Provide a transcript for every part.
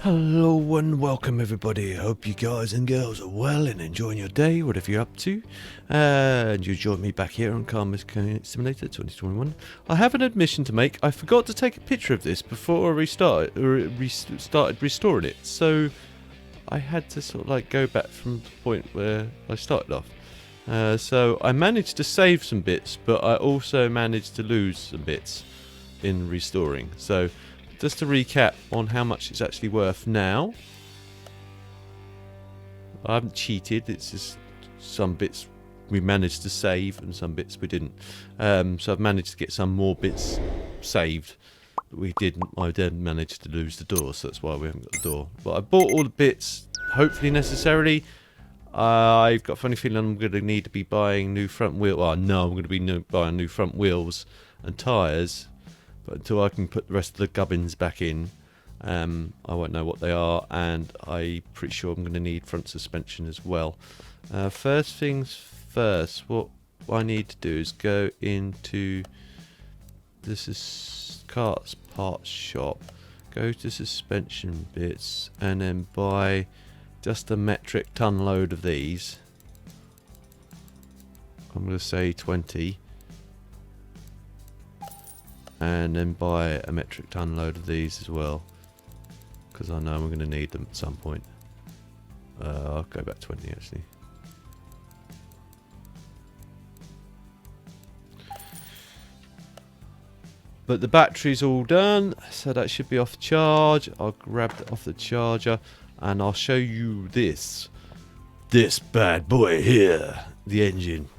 Hello and welcome everybody. Hope you guys and girls are well and enjoying your day, whatever you're up to. And you join me back here on Car Mechanic Simulator 2021. I have an admission to make. I forgot to take a picture of this before I started restoring it. So I had to sort of like go back from the point where I started off. So I managed to save some bits, but I also managed to lose some bits in restoring. So just to recap on how much it's actually worth now. I haven't cheated, it's just some bits we managed to save and some bits we didn't. So I've managed to get some more bits saved that we didn't. I then managed to lose the door, so that's why we haven't got the door. But I bought all the bits, hopefully necessarily. I've got a funny feeling I'm going to need to be buying new front wheel. Well, no, I'm going to be buying new front wheels and tyres. But until I can put the rest of the gubbins back in, I won't know what they are, and I'm pretty sure I'm going to need front suspension as well. First things first, what I need to do is go into this car's parts shop, go to suspension bits, and then buy just a metric ton load of these. I'm going to say 20. And then buy a metric ton load of these as well, because I know we're going to need them at some point. I'll go back 20 actually. But the battery's all done, so that should be off charge. I'll grab it off the charger and I'll show you this bad boy here, the engine.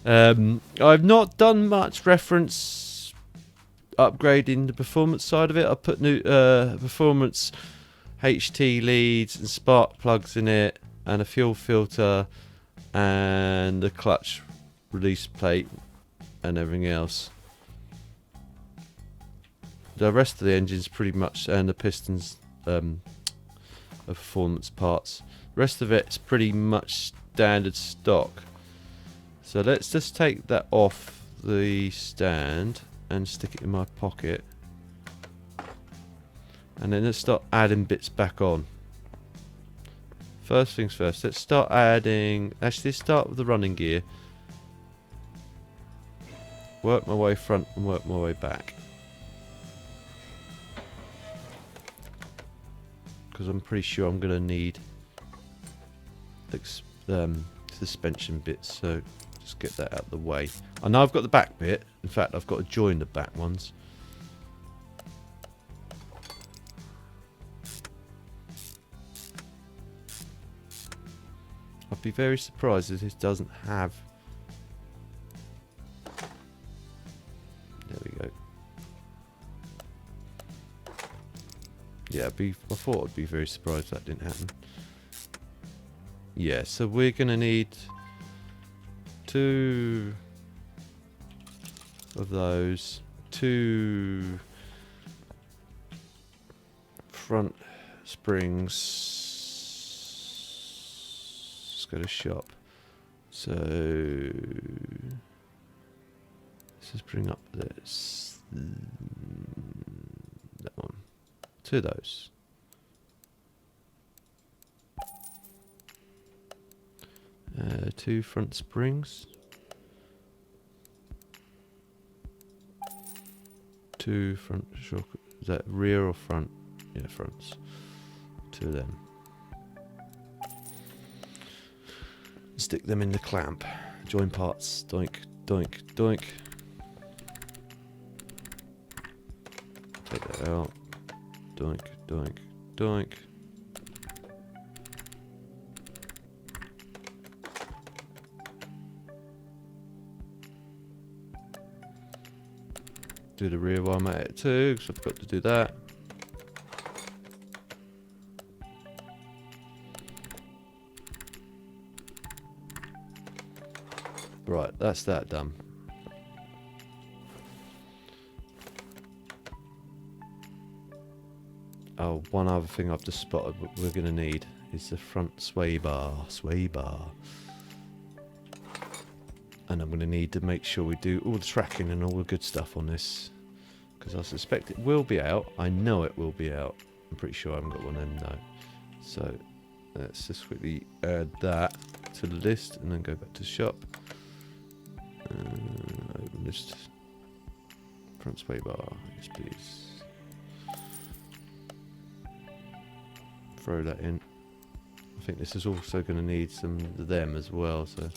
I've not done much reference upgrading the performance side of it. I put new performance HT leads and spark plugs in it, and a fuel filter, and the clutch release plate, and everything else. The rest of the engine's pretty much, and the pistons, are performance parts. The rest of it's pretty much standard stock. So let's just take that off the stand and stick it in my pocket, and then let's start adding bits back on. First things first, let's start adding, actually start with the running gear, work my way front and work my way back, because I'm pretty sure I'm going to need suspension bits, so just get that out of the way. I know I've got the back bit. In fact, I've got to join the back ones. I'd be very surprised if this doesn't have... There we go. Yeah, I thought I'd be very surprised if that didn't happen. Yeah, so we're going to need 2 of those, 2 front springs. Let's go to shop. So let's just bring up this, that one, 2 of those. Two front springs, 2 front shock. Is that rear or front? Yeah, fronts. 2 of them. Stick them in the clamp. Join parts. Doink, doink, doink. Take that out. Doink, doink, doink. Do the rear while I'm at it too, because I've got to do that. Right, that's that done. Oh, one other thing I've just spotted what we're going to need is the front sway bar. And I'm going to need to make sure we do all the tracking and all the good stuff on this, because I suspect it will be out. I know it will be out. I'm pretty sure I haven't got one of them, no. So let's just quickly add that to the list and then go back to shop. Open list. Front sway bar, yes please. Throw that in. I think this is also going to need some of them as well, so.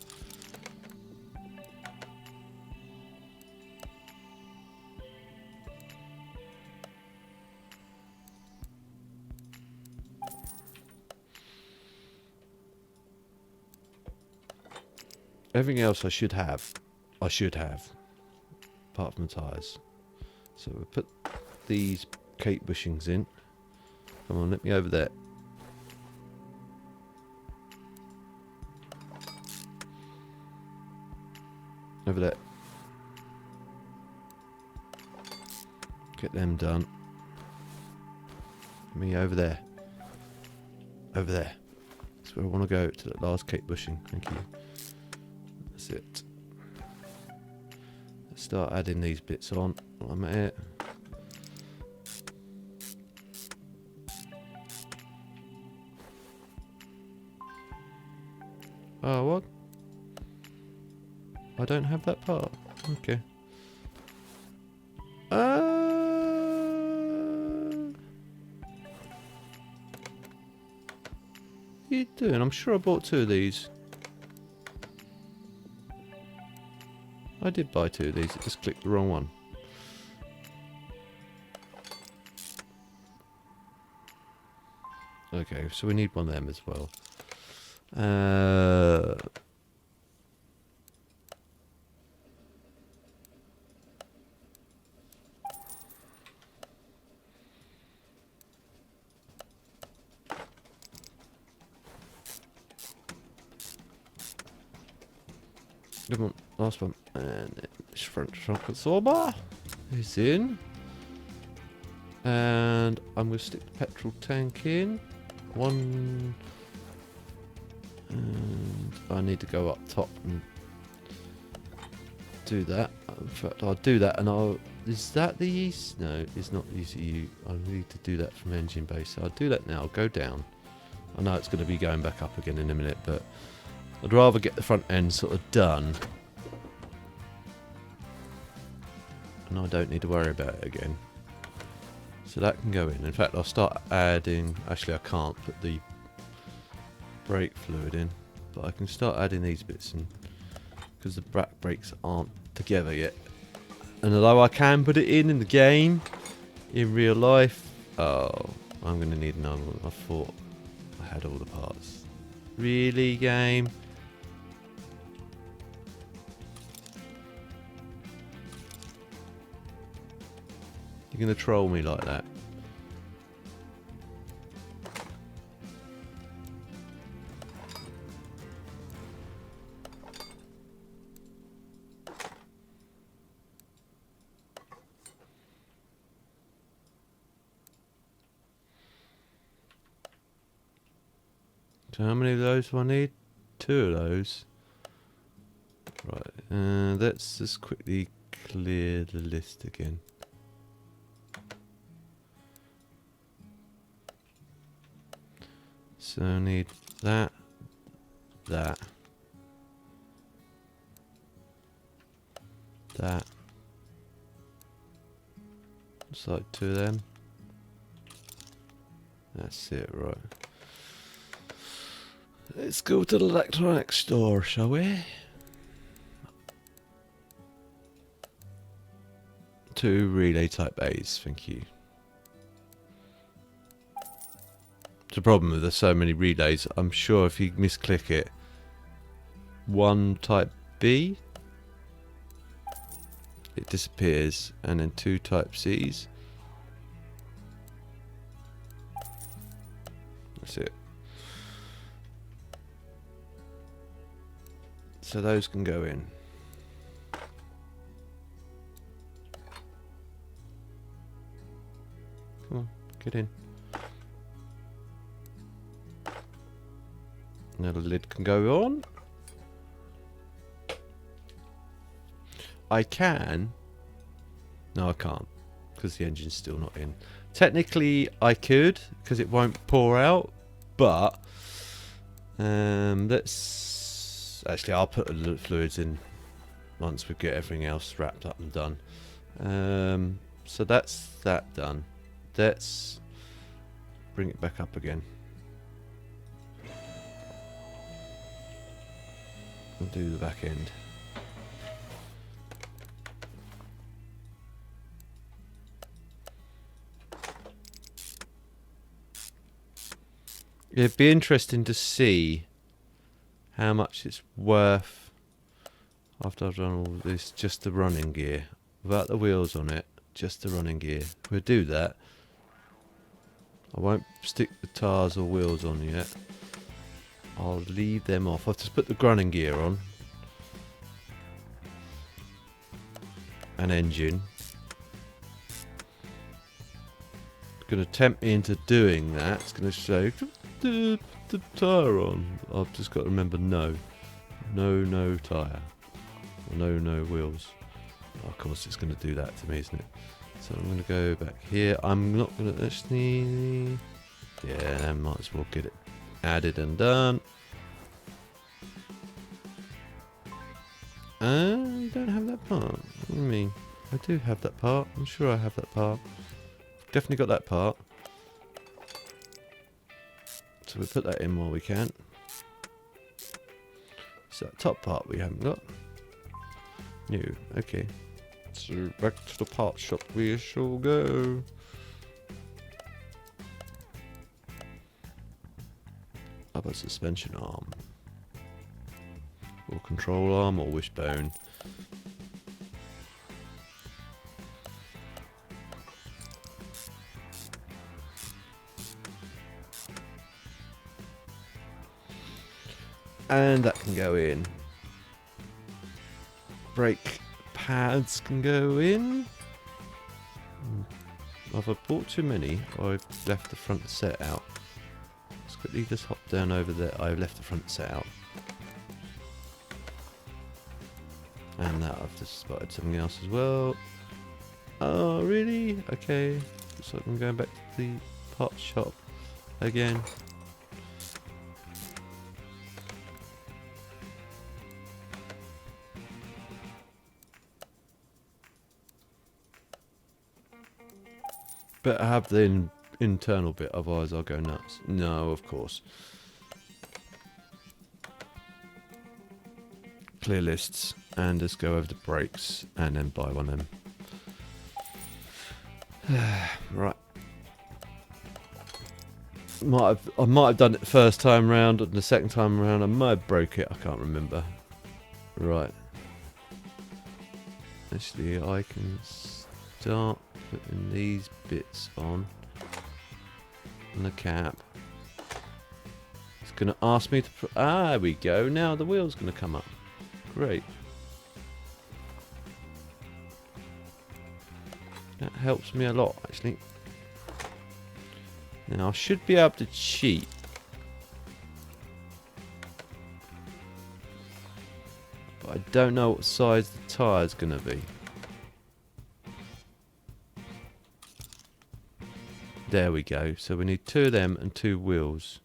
Everything else I should have, apart from the tyres. So we'll put these cape bushings in. Come on, let me over there. Over there. Get them done. Me over there. Over there. That's where I want to go, to that last cape bushing. Thank you. That's it. Let's start adding these bits on while I'm at it. Oh, what? I don't have that part. Okay. What are you doing? I'm sure I bought 2 of these. I did buy 2 of these. I just clicked the wrong one. Okay, so we need one of them as well. Come on, last one. And this front trunk absorber is in. And I'm going to stick the petrol tank in. One. And I need to go up top and do that. In fact, I'll do that and I'll... Is that the east? No, it's not ECU. I need to do that from engine base. So I'll do that now. I'll go down. I know it's going to be going back up again in a minute, but I'd rather get the front end sort of done. And I don't need to worry about it again. So that can go in. In fact, I'll start adding... Actually, I can't put the brake fluid in. But I can start adding these bits in. Because the back brakes aren't together yet. And although I can put it in the game, in real life... Oh, I'm going to need another one. I thought I had all the parts. Really, game? You're going to troll me like that? So how many of those do I need? 2 of those. Right, let's just quickly clear the list again. So I need that, that, that. Looks like 2 of them. That's it, right. Let's go to the electronics store, shall we? 2 relay type A's, thank you. The problem is there's so many relays. I'm sure if you misclick it, 1 type B, it disappears, and then 2 type C's. That's it. So those can go in. Come on, get in. Now the lid can go on. I can. No, I can't. Because the engine's still not in. Technically, I could, because it won't pour out, but let's... Actually, I'll put the fluids in once we get everything else wrapped up and done. So that's that done. Let's bring it back up again. We'll do the back end. It'd be interesting to see how much it's worth after I've done all this, just the running gear. Without the wheels on it, just the running gear. We'll do that. I won't stick the tires or wheels on yet. I'll leave them off. I'll just put the running gear on. An engine. It's going to tempt me into doing that. It's going to say, the tyre on. I've just got to remember no tyre. Or no wheels. Oh, of course it's going to do that to me, isn't it? So I'm going to go back here. I'm not going to actually... Yeah, I might as well get it added and done. You don't have that part. What do you mean? I do have that part. I'm sure I have that part. Definitely got that part. So we put that in while we can. So that top part we haven't got. No, okay. So back to the part shop we shall go. Upper suspension arm. Or control arm or wishbone. And that can go in. Brake pads can go in. Have I bought too many? Or I've left the front set out. Let's quickly just hop down over there. I've left the front set out. And that I've just spotted something else as well. Oh, really? Okay. Looks like I'm going back to the part shop again. Better have the internal bit, otherwise I'll go nuts. No, of course. Clear lists, and just go over the brakes, and then buy one of them. Right. I might have done it the first time round, and the second time round I might have broke it. I can't remember. Right. Actually, I can start putting these bits on the cap. It's going to ask me to... there we go. Now the wheel's going to come up. Great. That helps me a lot, actually. Now, I should be able to cheat. But I don't know what size the tyre's going to be. There we go. So we need 2 of them and 2 wheels.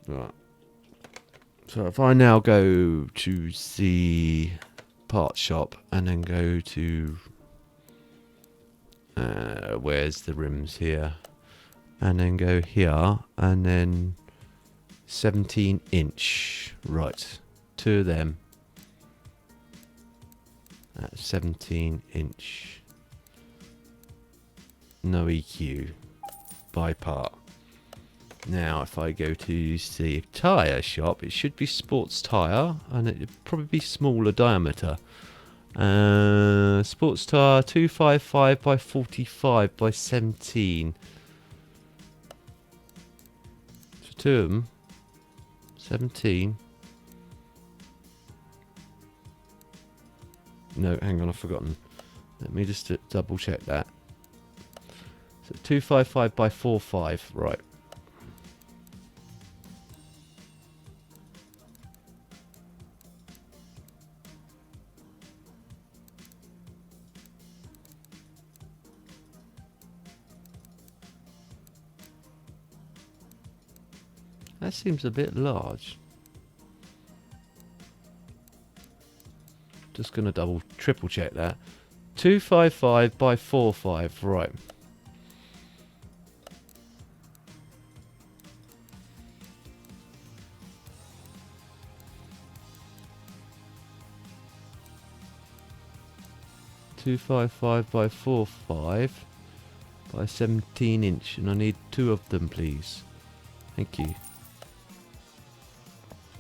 Right. So if I now go to the parts shop and then go to... where's the rims here? And then go here and then 17 inch. Right. 2 of them. That's 17 inch. No EQ. By part. Now, if I go to the tyre shop, it should be sports tyre, and it would probably be smaller diameter. Sports tyre 255 by 45 by 17. So 2 of them. 17. No, hang on, I've forgotten. Let me just double check that. So 255 by 45, right. That seems a bit large. Just going to triple check that. 255 by 45, right. .255 by 45 by 17 inch, and I need 2 of them, please. Thank you.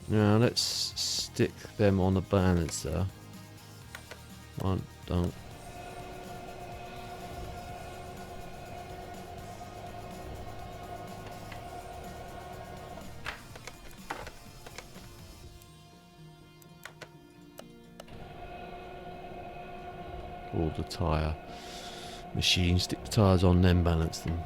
Now let's stick them on the balancer. One, don't. All the tyre machine, stick the tyres on, then balance them.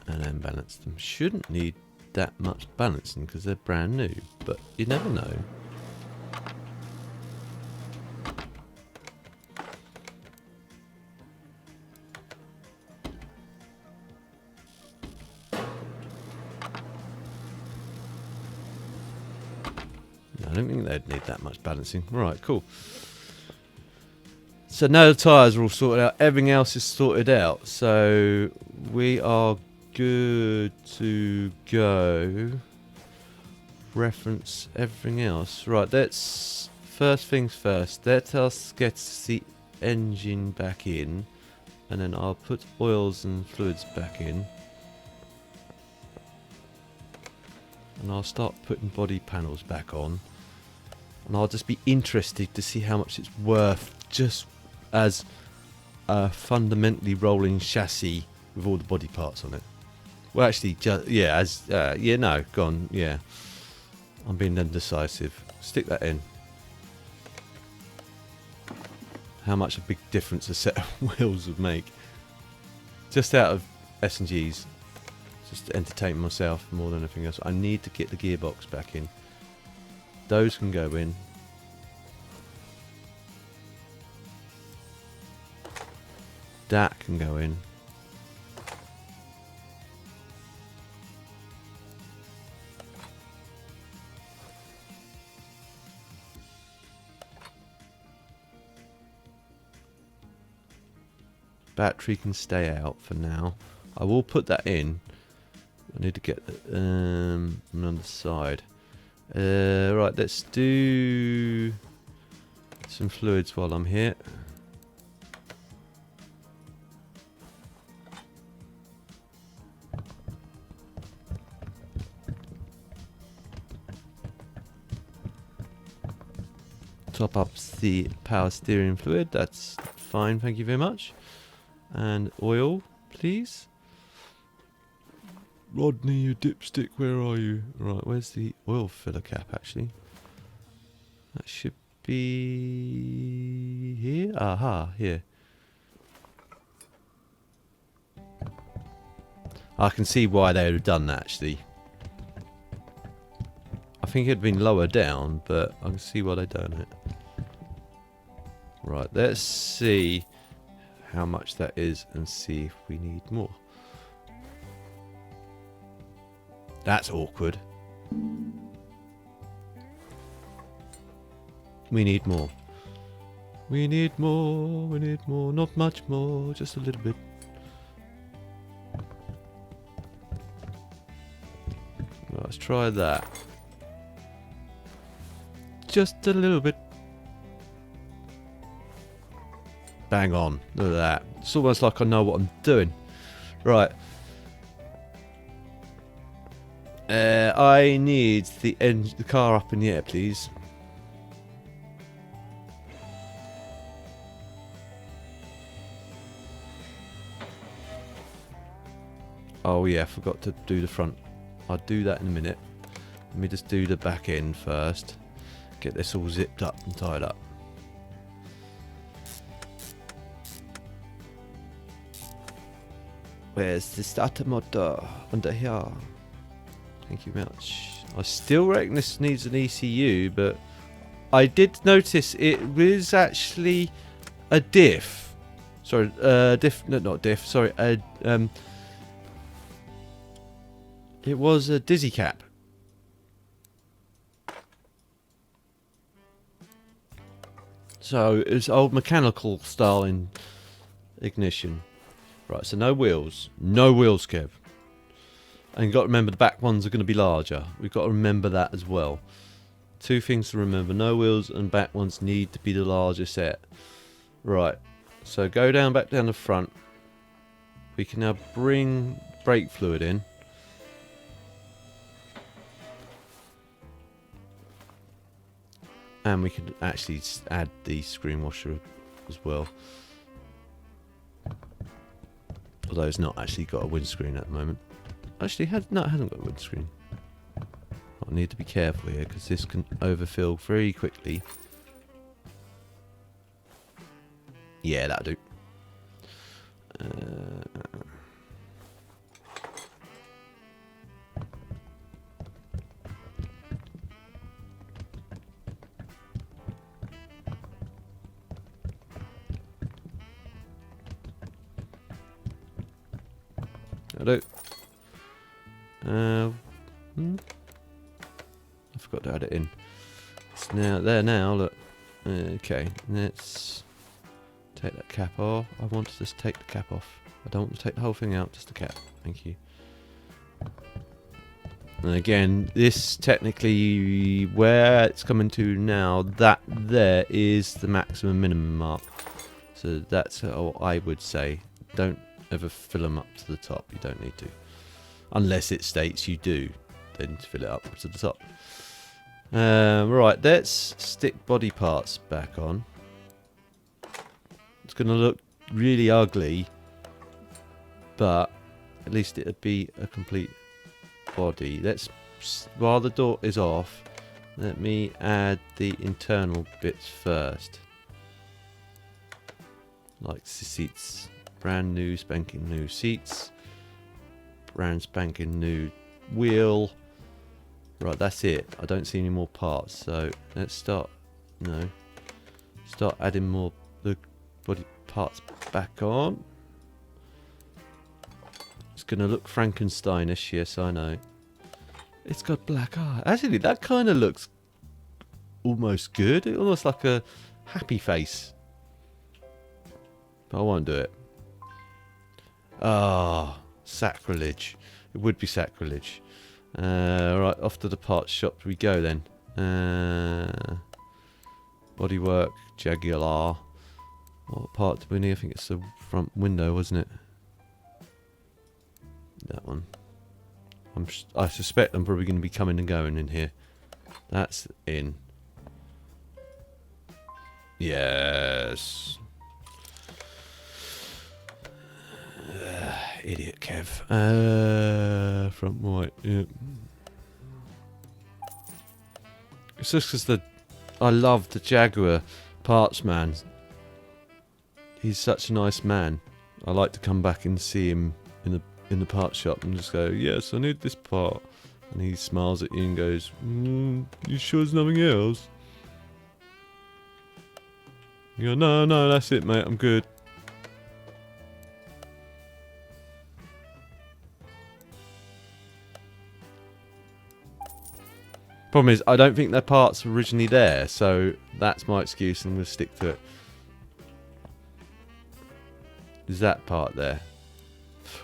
And then balance them. Shouldn't need that much balancing because they're brand new, but you never know. I don't think they'd need that much balancing. Right, cool. So now the tyres are all sorted out. Everything else is sorted out. So we are good to go. Reference everything else. Right, let's... First things first. Let us get the engine back in. And then I'll put oils and fluids back in. And I'll start putting body panels back on. And I'll just be interested to see how much it's worth just as a fundamentally rolling chassis with all the body parts on it. Well, actually, yeah, as yeah, no, gone, yeah. I'm being indecisive. Stick that in. How much a big difference a set of wheels would make. Just out of S&Gs, just to entertain myself more than anything else. I need to get the gearbox back in. Those can go in. That can go in. Battery can stay out for now. I will put that in. I need to get on the side. Right, let's do some fluids while I'm here. Top up the power steering fluid, that's fine, thank you very much. And oil, please. Rodney, you dipstick, where are you? Right, where's the oil filler cap actually? That should be here. Aha, here. I can see why they would have done that actually. I think it had been lower down, but I can see why they've done it. Right, let's see how much that is and see if we need more. That's awkward. We need more. We need more. We need more. Not much more. Just a little bit. Well, let's try that. Just a little bit. Bang on. Look at that. It's almost like I know what I'm doing. Right. I need the car up in the air, please. Oh yeah, I forgot to do the front. I'll do that in a minute. Let me just do the back end first. Get this all zipped up and tied up. Where's the starter motor? Under here. Thank you very much. I still reckon this needs an ECU, but I did notice it was actually a diff. Sorry, diff. No, not diff. Sorry, It was a dizzy cap. So it was old mechanical style in ignition. Right, so no wheels. No wheels, Kev. And you've got to remember the back ones are going to be larger. We've got to remember that as well. Two things to remember. No wheels and back ones need to be the larger set. Right, so go back down the front. We can now bring brake fluid in. And we can actually add the screen washer as well. Although it's not actually got a windscreen at the moment. Actually, it hasn't got a windscreen. I need to be careful here because this can overfill very quickly. Yeah, that'll do. That'll do. I forgot to add it in. It's now there now, look. Okay, let's take that cap off. I want to just take the cap off. I don't want to take the whole thing out, just the cap. Thank you. And again, this technically, where it's coming to now, that there is the maximum minimum mark. So that's how I would say. Don't ever fill them up to the top. You don't need to. Unless it states you do, then fill it up to the top. Right, let's stick body parts back on. It's going to look really ugly, but at least it'd be a complete body. Let's, while the door is off, let me add the internal bits first. Like the seats, brand new spanking new seats, brand spanking new wheel. Right, that's it. I don't see any more parts, so let's start adding more the body parts back on. It's gonna look Frankensteinish, yes I know. It's got black eye. Actually, that kind of looks almost good. Almost like a happy face. But I won't do it. Ah, sacrilege. It would be sacrilege. Right, off to the parts shop we go then. Bodywork, Jaguar. What part do we need? I think it's the front window, wasn't it? That one. I suspect I'm probably going to be coming and going in here. That's in. Yes. Idiot Kev. Front right. Yeah. It's just because I love the Jaguar parts man. He's such a nice man. I like to come back and see him in the parts shop and just go, yes, I need this part. And he smiles at you and goes, you sure there's nothing else? You go, no, that's it, mate. I'm good. Problem is, I don't think their parts were originally there, so that's my excuse and we'll stick to it. Is that part there?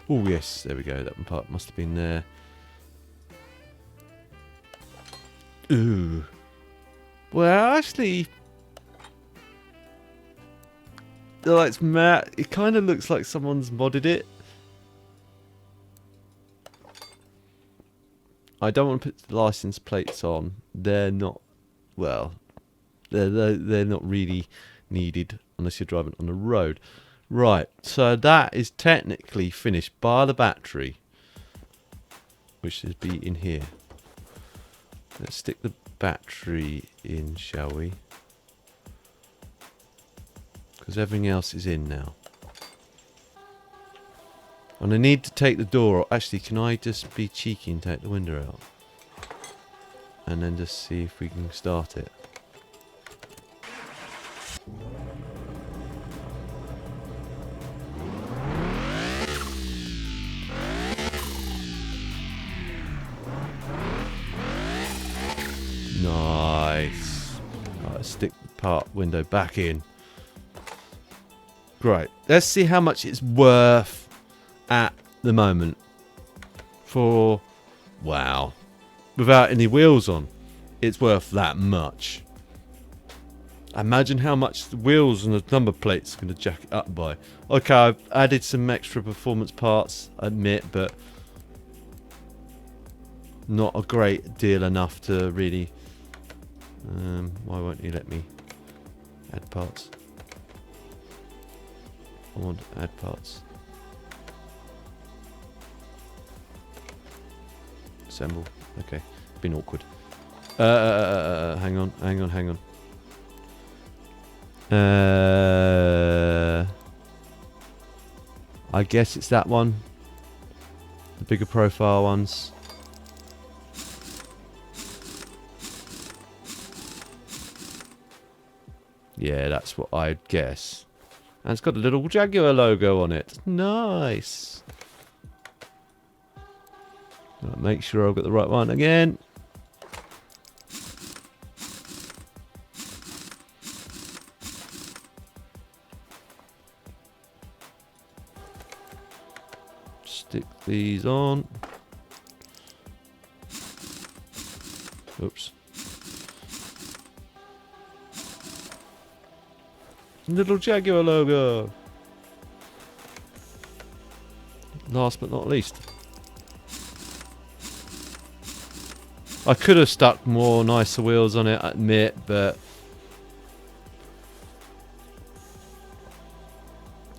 Oh yes, there we go, that one part must have been there. Ooh. Well, actually, like it's matte. It kind of looks like someone's modded it. I don't want to put the license plates on. They're not, well, they're not really needed unless you're driving on the road. Right, so that is technically finished by the battery, which should be in here. Let's stick the battery in, shall we? Because everything else is in now. And I need to take the door. Actually, can I just be cheeky and take the window out? And then just see if we can start it. Nice. Right, stick the part window back in. Great. Let's see how much it's worth at the moment. For, wow. Without any wheels on, it's worth that much. Imagine how much the wheels and the number plates are going to jack it up by. Okay, I've added some extra performance parts, I admit, but not a great deal enough to really... why won't you let me add parts? I want to add parts. Assemble. Okay, been awkward. Hang on. I guess it's that one. The bigger profile ones. Yeah, that's what I'd guess. And it's got a little Jaguar logo on it. Nice. Make sure I've got the right one again. Stick these on. Oops. Little Jaguar logo. Last but not least. I could have stuck more nicer wheels on it, I admit, but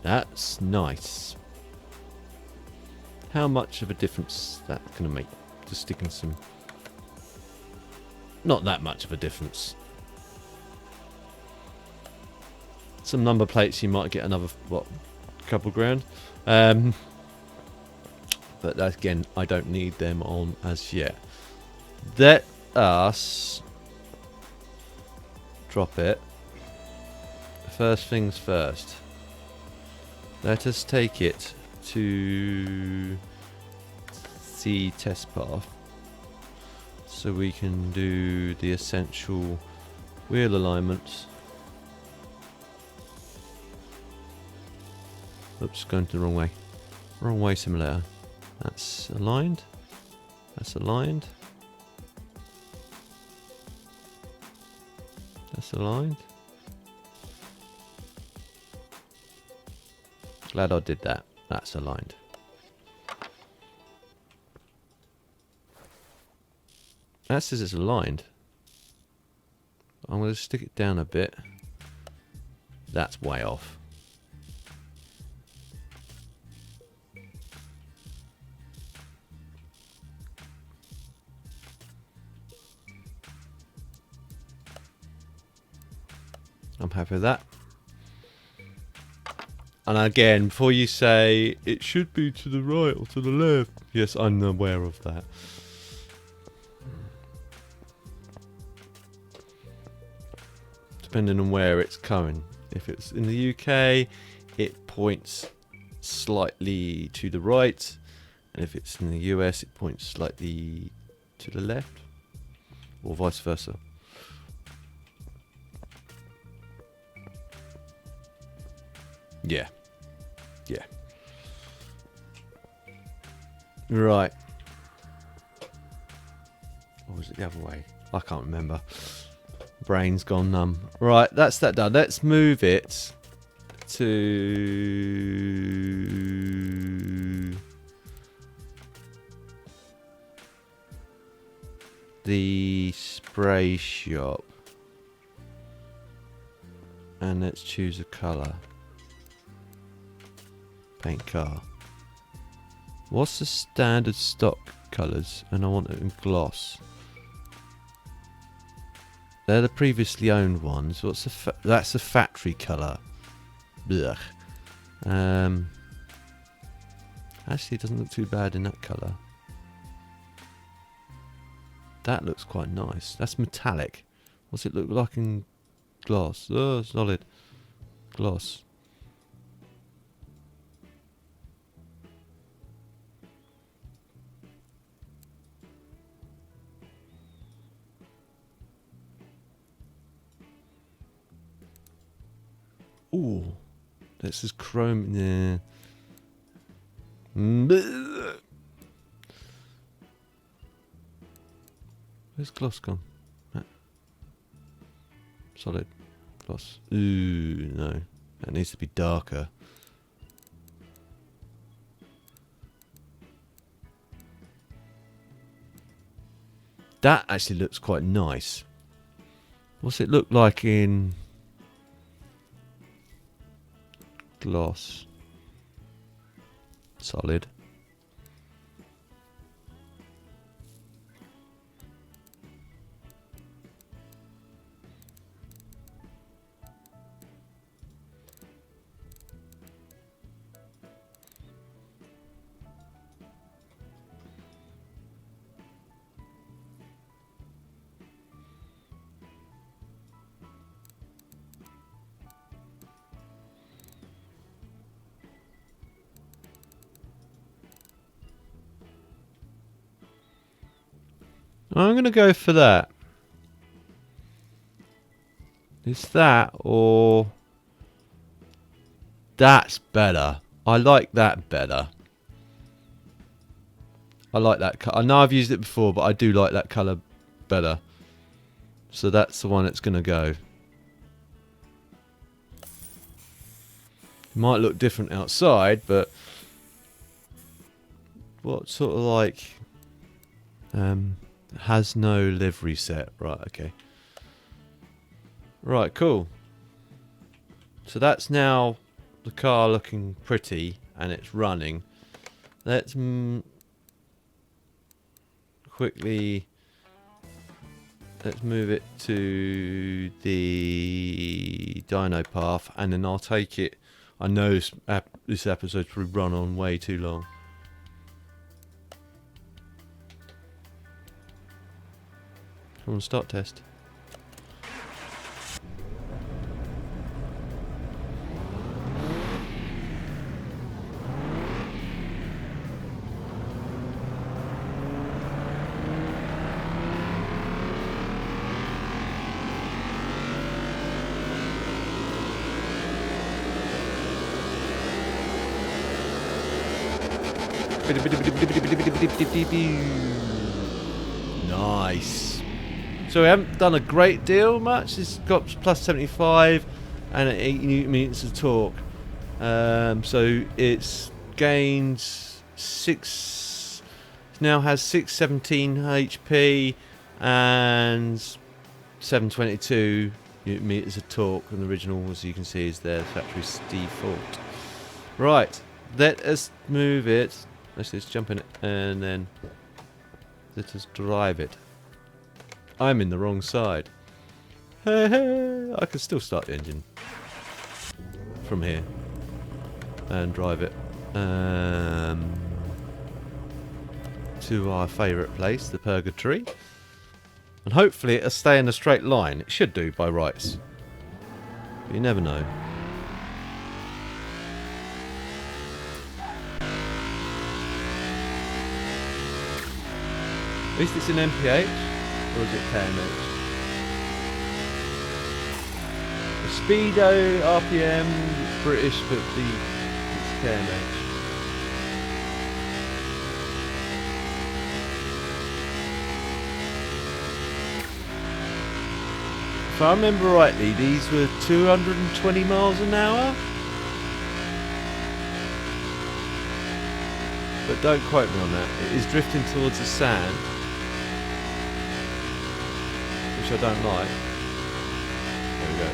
that's nice. How much of a difference that's going to make? Just sticking some... Not that much of a difference. Some number plates, you might get another, what, couple grand. But again, I don't need them on as yet. Let us drop it. First things first. Let us take it to the test path so we can do the essential wheel alignments. Oops, going the wrong way. Wrong way, simulator. That's aligned. That's aligned. That's aligned. Glad I did that. That's aligned. That says it's aligned. I'm going to stick it down a bit. That's way off. I'm happy with that. And again, before you say it should be to the right or to the left, yes, I'm aware of that. Depending on where it's going. If it's in the UK, it points slightly to the right, and if it's in the US, it points slightly to the left, or vice versa. Yeah. Yeah. Right. Or was it the other way? I can't remember. Brain's gone numb. Right, that's that done. Let's move it to the spray shop. And let's choose a colour. Paint car. What's the standard stock colours? And I want it in gloss. They're the previously owned ones. What's the that's the factory colour. Blech. Actually, it doesn't look too bad in that colour. That looks quite nice. That's metallic. What's it look like in gloss? Oh, solid. Gloss. Ooh, this is chrome. Yeah. Where's gloss gone? Solid gloss. Ooh, no. That needs to be darker. That actually looks quite nice. What's it look like in gloss? Solid. I'm going to go for that. It's that or... That's better. I like that better. I like that colour. I know I've used it before, but I do like that colour better. So that's the one that's going to go. It might look different outside, but... What sort of like... has no livery set. Right, okay. Right, cool. So that's now the car looking pretty and it's running. Let's quickly let's move it to the dyno path and then I'll take it. I know this episode's probably run on way too long. Come on, start test. Nice. So we haven't done a great deal much. It's got plus 75 and 8 newton meters of torque. So it's gained 6. It now has 617 HP and 722 newton meters of torque. And the original, as you can see, is their factory's default. Right. Let us move it. Let's just jump in it and then let us drive it. I'm in the wrong side. I can still start the engine from here and drive it to our favourite place, the Purgatory. And hopefully it'll stay in a straight line. It should do by rights. But you never know. At least it's in MPH, or is it KMH? The Speedo RPM, it's British, but it's KMH. If I remember rightly, these were 220 miles an hour. But don't quote me on that. It is drifting towards the sand, which I don't like. There we go.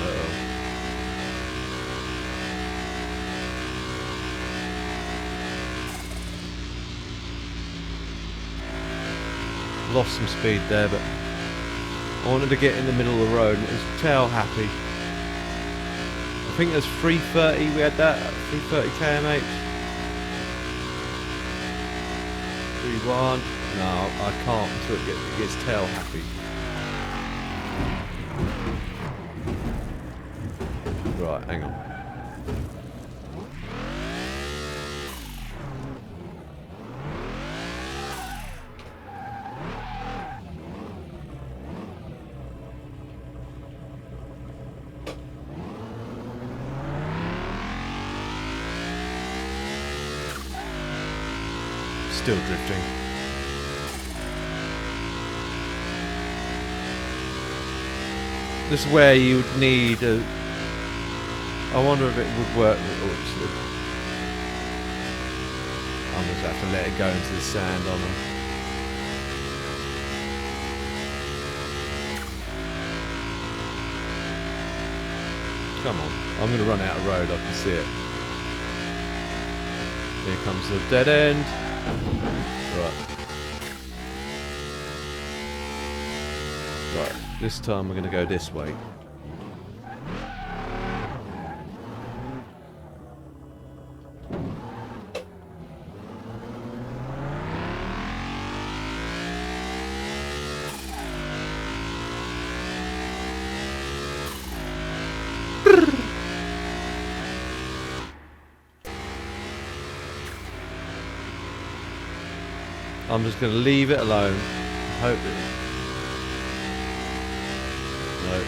Uh-oh. Lost some speed there, but I wanted to get in the middle of the road and it was tail happy. I think there's 330, we had that, 330 kmh. 3-1. No, I can't until it gets tail happy. Right, hang on. still drifting. This is where you would need a... I wonder if it would work. I'm just have to let it go into the sand on them. Come on, I'm going to run out of road, I can see it. Here comes the dead end. Right. Right, this time we're going to go this way. I'm just going to leave it alone. Hope that... No.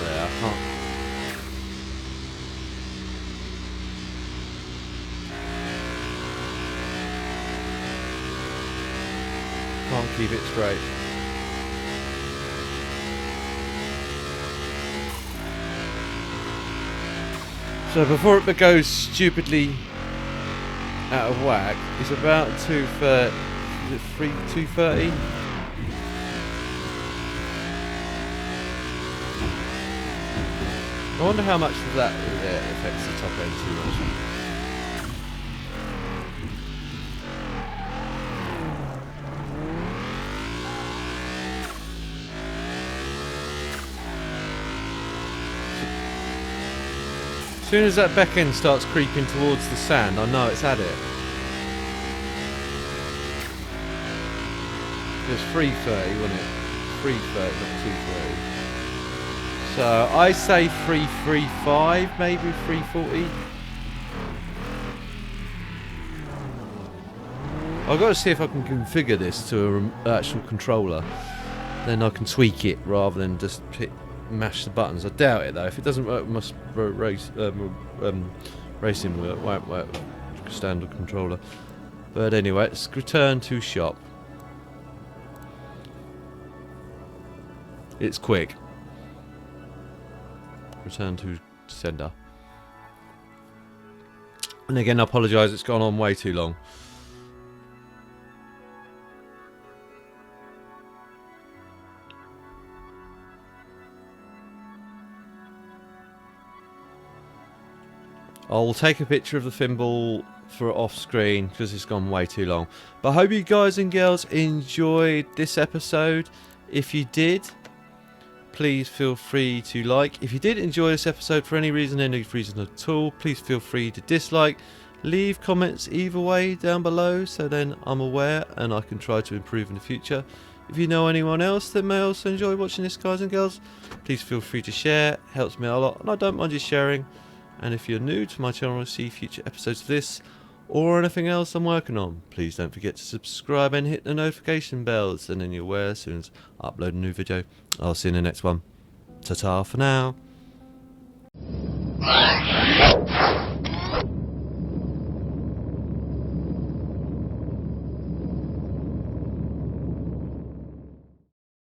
Yeah, I can't. Can't keep it straight. So before it goes stupidly out of whack, it's about 230. Is it 230? I wonder how much of that affects the top end too much. As soon as that back end starts creeping towards the sand, I know it's had it. It was 330, wasn't it? 330, not 230. So I say 335, maybe 340. I've got to see if I can configure this to an actual controller. Then I can tweak it rather than just mash the buttons. I doubt it though. If it doesn't work, must racing won't work with standard controller. But anyway, let's return to shop. It's quick. Return to sender. And again, I apologise. It's gone on way too long. I'll take a picture of the thimble for off screen because it's gone way too long. But I hope you guys and girls enjoyed this episode. If you did, please feel free to like. If you did enjoy this episode for any reason at all, please feel free to dislike. Leave comments either way down below so then I'm aware and I can try to improve in the future. If you know anyone else that may also enjoy watching this, guys and girls, please feel free to share. It helps me out a lot and I don't mind you sharing. And if you're new to my channel and see future episodes of this or anything else I'm working on, please don't forget to subscribe and hit the notification bells, and then you're aware as soon as I upload a new video. I'll see you in the next one. Ta-ta for now.